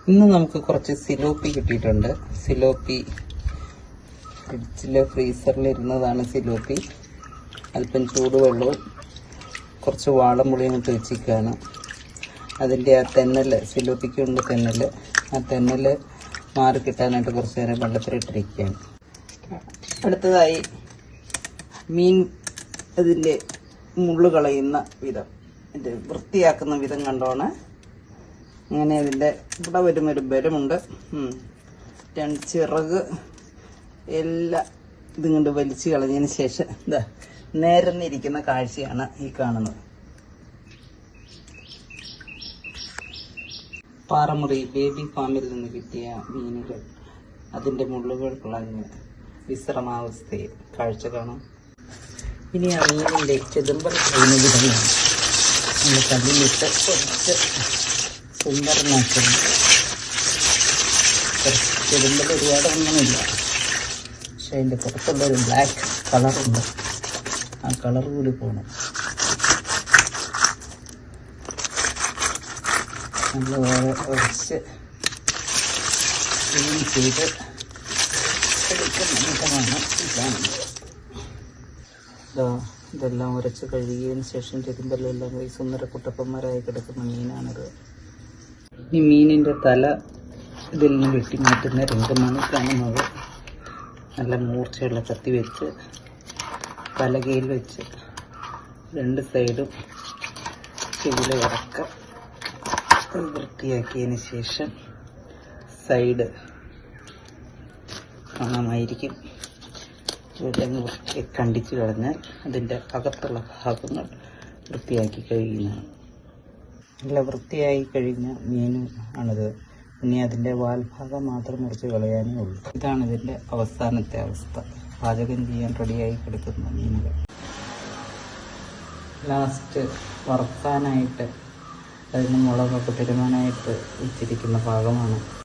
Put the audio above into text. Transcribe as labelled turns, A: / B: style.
A: ഇന്ന് നമുക്ക് കുറച്ച് സിലോപ്പി കിട്ടിയിട്ടുണ്ട്. സിലോപ്പി ഫ്രിഡ്ജിൽ ഫ്രീസറിലിരുന്നതാണ്. സിലോപ്പി അല്പം ചൂടുവെള്ളവും കുറച്ച് വാളംപുളിയും ഇട്ട് വെച്ചിരിക്കുകയാണ്. അതിൻ്റെ ആ തെന്നൽ, സിലോപ്പിക്കുണ്ട് തെന്നൽ, ആ തെന്നൽ മാറി കിട്ടാനായിട്ട് കുറച്ച് നേരം വെള്ളത്തിലിട്ടിരിക്കുകയാണ്. അടുത്തതായി മീൻ അതിൻ്റെ മുള്ളു കളയുന്ന വിധം, ഇത് വൃത്തിയാക്കുന്ന വിധം കണ്ടോണ്. അങ്ങനെ അതിൻ്റെ ഇവിടെ വരുന്നൊരു ബലമുണ്ട്. രണ്ട് ചിറക് എല്ലാം ഇതും കൊണ്ട് വലിച്ചു കളഞ്ഞതിന് ശേഷം ഇതാ നേരന്നിരിക്കുന്ന കാഴ്ചയാണ് ഈ കാണുന്നത്. പാറമുറി ബേബി ഫാമിൽ നിന്ന് കിട്ടിയ മീനുകൾ അതിൻ്റെ മുള്ളുകൾ കളഞ്ഞ് വിശ്രമാവസ്ഥയിൽ കാഴ്ച കാണാം. ഇനി ആ മീനിൻ്റെ ചെതുമ്പൽ കഴിഞ്ഞ വിധമാണ് നമ്മൾ കല്ലിലിട്ട് കുറച്ച് സുന്ദരനാക്കുന്നു. ചെതുമ്പൽ ഒരുപാടൊന്നുമില്ല, പക്ഷെ അതിൻ്റെ പുറത്തുള്ളൊരു ബ്ലാക്ക് കളറുണ്ട്. ആ കളർ കൂടി പോകണം. നല്ലപോലെ ഉരച്ച് ക്ലീൻ ചെയ്ത് എടുക്കുന്ന വിധമാണ് ഇതാണ്. ഇതെല്ലാം ഉരച്ച് കഴുകിയതിന് ശേഷം ചെതുമ്പലെല്ലാം പോയി സുന്ദര കുട്ടപ്പന്മാരായി കിടക്കുന്ന മീനാണിത്. ഈ മീനിൻ്റെ തല ഇതിൽ നിന്ന് വെട്ടി മാറ്റുന്ന രംഗമാണ് കാണുന്നത്. നല്ല മൂർച്ചയുള്ള കത്തി വെച്ച് പലകയിൽ വെച്ച് രണ്ട് സൈഡും ചെവിലെ ഇറക്കം വൃത്തിയാക്കിയതിന് ശേഷം സൈഡ് കാണാമായിരിക്കും. ഇതെല്ലാം വൃത്തി കണ്ടിച്ച് കളഞ്ഞാൽ അതിൻ്റെ അകത്തുള്ള ഭാഗങ്ങൾ വൃത്തിയാക്കി കഴിയുന്നതാണ്. നല്ല വൃത്തിയായി കഴിഞ്ഞ മീൻ ആണിത്. ഇനി അതിൻ്റെ വാൽഭാഗം മാത്രം മുറിച്ച് കളയാനേ ഉള്ളൂ. ഇതാണ് ഇതിൻ്റെ അവസാനത്തെ അവസ്ഥ. പാചകം ചെയ്യാൻ റെഡിയായി കിടക്കുന്ന മീനുകൾ ലാസ്റ്റ് വറുക്കാനായിട്ട് അതിന് മുളകൊക്കെ പെരുമാനായിട്ട് വെച്ചിരിക്കുന്ന ഭാഗമാണ്.